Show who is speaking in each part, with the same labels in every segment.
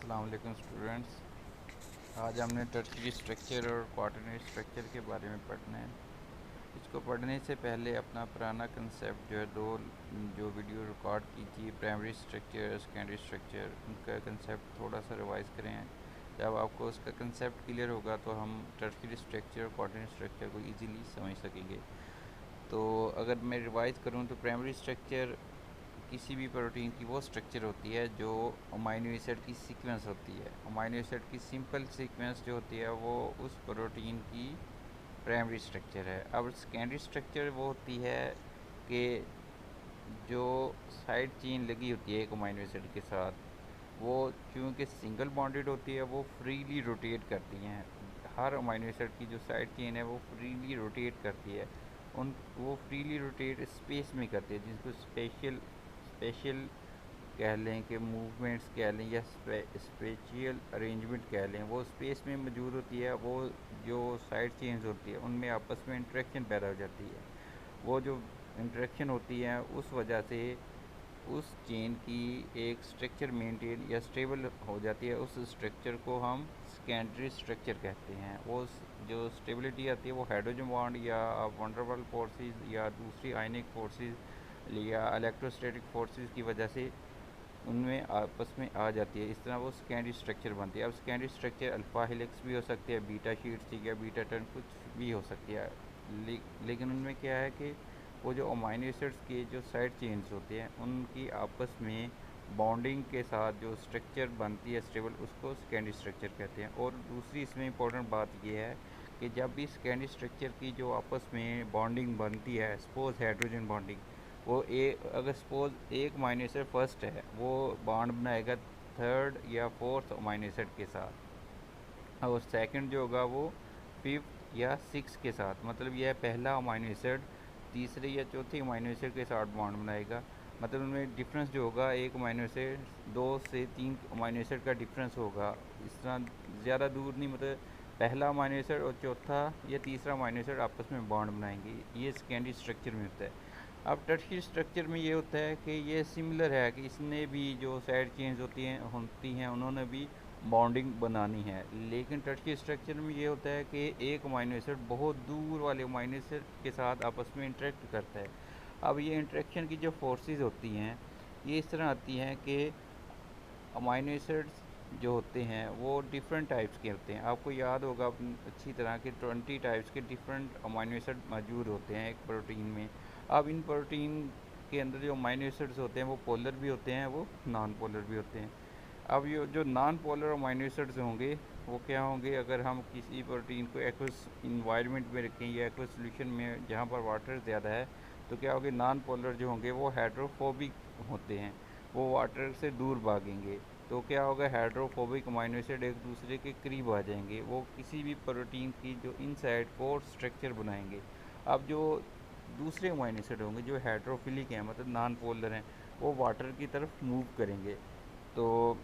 Speaker 1: अस्सलाम वालेकुम स्टूडेंट्स। आज हमने टर्शियरी स्ट्रक्चर और क्वाटरनरी स्ट्रक्चर के बारे में पढ़ना है। इसको पढ़ने से पहले अपना पुराना कंसेप्ट जो है जो वीडियो रिकॉर्ड की थी, प्राइमरी स्ट्रक्चर सेकेंडरी स्ट्रक्चर, उनका कंसेप्ट थोड़ा सा रिवाइज़ करें। जब आपको उसका कंसेप्ट क्लियर होगा तो हम टर्शियरी स्ट्रक्चर और क्वाटरनरी स्ट्रक्चर को ईज़िली समझ सकेंगे। तो अगर मैं रिवाइज़ करूँ तो प्राइमरी स्ट्रक्चर किसी भी प्रोटीन की वो स्ट्रक्चर होती है जो अमाइनो एसिड की सीक्वेंस होती है। अमाइनो एसिड की सिंपल सीक्वेंस जो होती है वो उस प्रोटीन की प्राइमरी स्ट्रक्चर है। अब सेकेंडरी स्ट्रक्चर वो होती है कि जो साइड चेन लगी होती है एक अमाइनो एसिड के साथ, वो चूँकि सिंगल बॉन्डेड होती है वो फ्रीली रोटेट करती हैं। हर अमाइनो एसिड की जो साइड चेन है वो फ्रीली रोटेट करती है। वो फ्रीली रोटेट स्पेस में करती है, जिसको स्पेशल कह लें कि मूवमेंट्स कह लें या स्पेशियल अरेंजमेंट कह लें, वो स्पेस में मौजूद होती है। वो जो साइड चेन्स होती है उनमें आपस में इंटरेक्शन पैदा हो जाती है। वो जो इंटरेक्शन होती है उस वजह से उस चेन की एक स्ट्रक्चर मेंटेन या स्टेबल हो जाती है। उस स्ट्रक्चर को हम सेकेंडरी स्ट्रक्चर कहते हैं। जो स्टेबिलिटी आती है वो हाइड्रोजन बॉन्ड या वंडरवॉल फोर्सेस या दूसरी आयनिक फोर्सेस या इलेक्ट्रोस्टैटिक फोर्सेस की वजह से उनमें आपस में आ जाती है। इस तरह वो सेकेंडरी स्ट्रक्चर बनती है। अब सेकेंडरी स्ट्रक्चर अल्फ़ा हेलिक्स भी हो सकती है, बीटा शीट्स या बीटा टर्न कुछ भी हो सकती है। लेकिन उनमें क्या है कि वो जो अमाइनो एसिड्स के जो साइड चेन्स होते हैं उनकी आपस में बॉन्डिंग के साथ जो स्ट्रक्चर बनती है स्टेबल, उसको सेकेंडरी स्ट्रक्चर कहते हैं। और दूसरी इसमें इंपॉर्टेंट बात ये है कि जब भी सेकेंडरी स्ट्रक्चर की जो आपस में बॉन्डिंग बनती है, सपोज हाइड्रोजन बॉन्डिंग, वो अगर सपोज एक अमाइनो एसिड फर्स्ट है, वो बॉन्ड बनाएगा थर्ड या फोर्थ अमाइनो एसिड के साथ, और सेकंड जो होगा वो फिफ्थ या सिक्स के साथ। मतलब यह पहला अमाइनो एसिड तीसरे या चौथे अमाइनो एसिड के साथ बॉन्ड बनाएगा। मतलब उनमें डिफरेंस जो होगा, एक अमाइनो एसिड 2 से 3 अमाइनो एसिड का डिफरेंस होगा। इस तरह ज़्यादा दूर नहीं, मतलब पहला अमाइनो एसिड और चौथा या तीसरा अमाइनो एसिड आपस में बॉन्ड बनाएंगे। ये सेकेंडरी स्ट्रक्चर में होता है। अब टर्शियरी स्ट्रक्चर में ये होता है कि ये सिमिलर है कि इसने भी जो साइड चेंज होती हैं उन्होंने भी बॉन्डिंग बनानी है। लेकिन टर्शियरी स्ट्रक्चर में ये होता है कि एक अमाइनो एसिड बहुत दूर वाले अमाइनो एसिड के साथ आपस में इंटरेक्ट करता है। अब ये इंटरेक्शन की जो फोर्सेस होती हैं ये इस तरह आती हैं कि अमाइनो एसिड्स जो होते हैं वो डिफरेंट टाइप्स के होते हैं। आपको याद होगा अच्छी तरह कि 20 टाइप्स के डिफरेंट अमाइनो एसिड मौजूद होते हैं एक प्रोटीन में। अब इन प्रोटीन के अंदर जो अमाइनो एसिड्स होते हैं वो पोलर भी होते हैं, वो नॉन पोलर भी होते हैं। अब ये जो नॉन पोलर अमाइनो एसिड्स होंगे वो क्या होंगे, अगर हम किसी प्रोटीन को एक्वस इन्वायरमेंट में रखें या एक्वस सोल्यूशन में जहाँ पर वाटर ज़्यादा है, तो क्या होंगे, नॉन पोलर जो होंगे वो हाइड्रोफोबिक होते हैं, वो वाटर से दूर भागेंगे। तो क्या होगा, हाइड्रोफोबिक अमाइनो एसिड एक दूसरे के करीब आ जाएंगे, वो किसी भी प्रोटीन की जो इनसाइड कोर स्ट्रक्चर बनाएंगे। अब जो दूसरे अमाइनो एसिड होंगे जो हाइड्रोफिलिक हैं, मतलब नॉन पोलर हैं, वो वाटर की तरफ मूव करेंगे। तो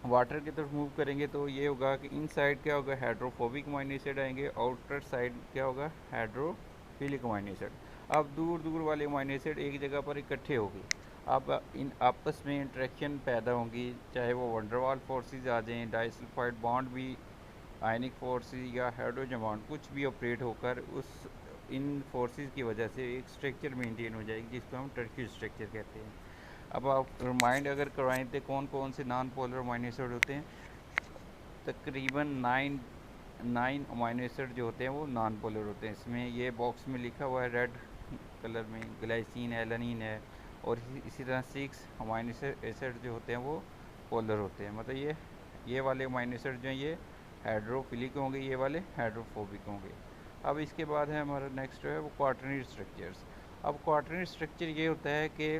Speaker 1: वाटर की तरफ मूव करेंगे तो ये होगा कि इन साइड क्या होगा, हाइड्रोफोबिक अमाइनो एसिड आएंगे, आउटर साइड क्या होगा, हाइड्रोफिलिक अमाइनो एसिड। अब दूर दूर वाले अमाइनो एसिड एक जगह पर इकट्ठे होंगे। अब इन आपस में इंटरेक्शन पैदा होंगी, चाहे वो वंडरवाल फोर्सेस आ जाएँ, डाइसल्फाइड बॉन्ड भी, आयनिक फोर्सेस या हाइड्रोजन बॉन्ड कुछ भी ऑपरेट होकर उस इन फोर्सेस की वजह से एक स्ट्रक्चर मेंटेन हो जाएगी जिसको हम टर्शियरी स्ट्रक्चर कहते हैं। अब आप रिमाइंड अगर करवाएं तो कौन कौन से नॉन पोलर अमाइनो एसिड होते हैं, तकरीबन नाइन अमाइनो एसिड जो होते हैं वो नॉन पोलर होते हैं। इसमें ये बॉक्स में लिखा हुआ है रेड कलर में, ग्लाइसिन है, एलानिन है, और इसी तरह 6 अमाइनो एसिड जो होते हैं वो पोलर होते हैं। मतलब ये वाले अमाइनो एसिड जो हैं ये हाइड्रोफिलिक होंगे, ये वाले हाइड्रोफोबिक होंगे। अब इसके बाद है हमारा नेक्स्ट जो है वो क्वाटरनरी स्ट्रक्चर्स। अब क्वाटरनरी स्ट्रक्चर ये होता है कि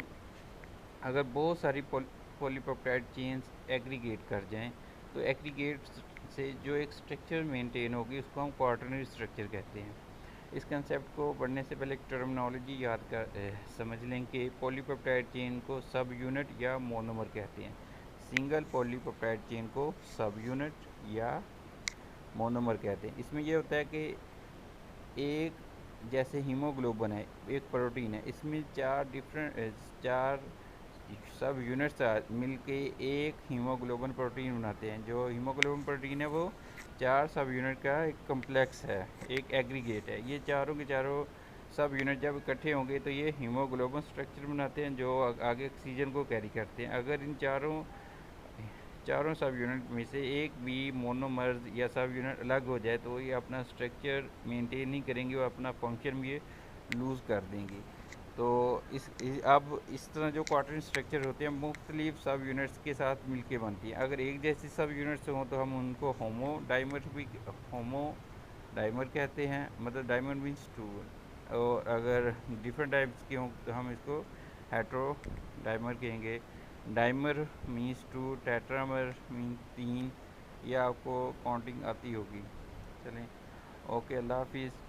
Speaker 1: अगर बहुत सारी पॉलीपेप्टाइड चेन्स एग्रीगेट कर जाएं, तो एग्रीगेट से जो एक स्ट्रक्चर मेंटेन होगी उसको हम क्वाटरनरी स्ट्रक्चर कहते हैं। इस कंसेप्ट को पढ़ने से पहले एक टर्मिनोलॉजी समझ लें कि पॉलीपेप्टाइड चेन को सब यूनिट या मोनोमर कहते हैं। सिंगल पॉलीपेप्टाइड चेन को सब यूनिट या मोनोमर कहते हैं। इसमें यह होता है कि एक जैसे हीमोग्लोबिन है, एक प्रोटीन है, इसमें चार सब यूनिट्स मिलके एक हीमोग्लोबिन प्रोटीन बनाते हैं। जो हीमोग्लोबिन प्रोटीन है वो 4 सब यूनिट का एक कम्प्लेक्स है, एक एग्रीगेट है। ये चारों के चारों सब यूनिट जब इकट्ठे होंगे तो ये हीमोग्लोबिन स्ट्रक्चर बनाते हैं, जो आगे ऑक्सीजन को कैरी करते हैं। अगर इन चारों चारों सब यूनिट में से एक भी मोनोमर्स या सब यूनिट अलग हो जाए तो ये अपना स्ट्रक्चर मेंटेन नहीं करेंगे और अपना फंक्शन भी ये लूज़ कर देंगे। तो अब इस तरह जो क्वार्टरनी स्ट्रक्चर होते हैं मुख्तलिफ सब यूनिट्स के साथ मिलके बनती हैं। अगर एक जैसी सब यूनिट्स हों तो हम उनको होमो डाइमर कहते हैं, मतलब डाइमर मीन्स टू। और अगर डिफरेंट टाइप्स के हों तो हम इसको हेट्रो डाइमर कहेंगे। Dimer means two, tetramer means 3। ये आपको काउंटिंग आती होगी। चलें, ओके, अल्लाह हाफिज़।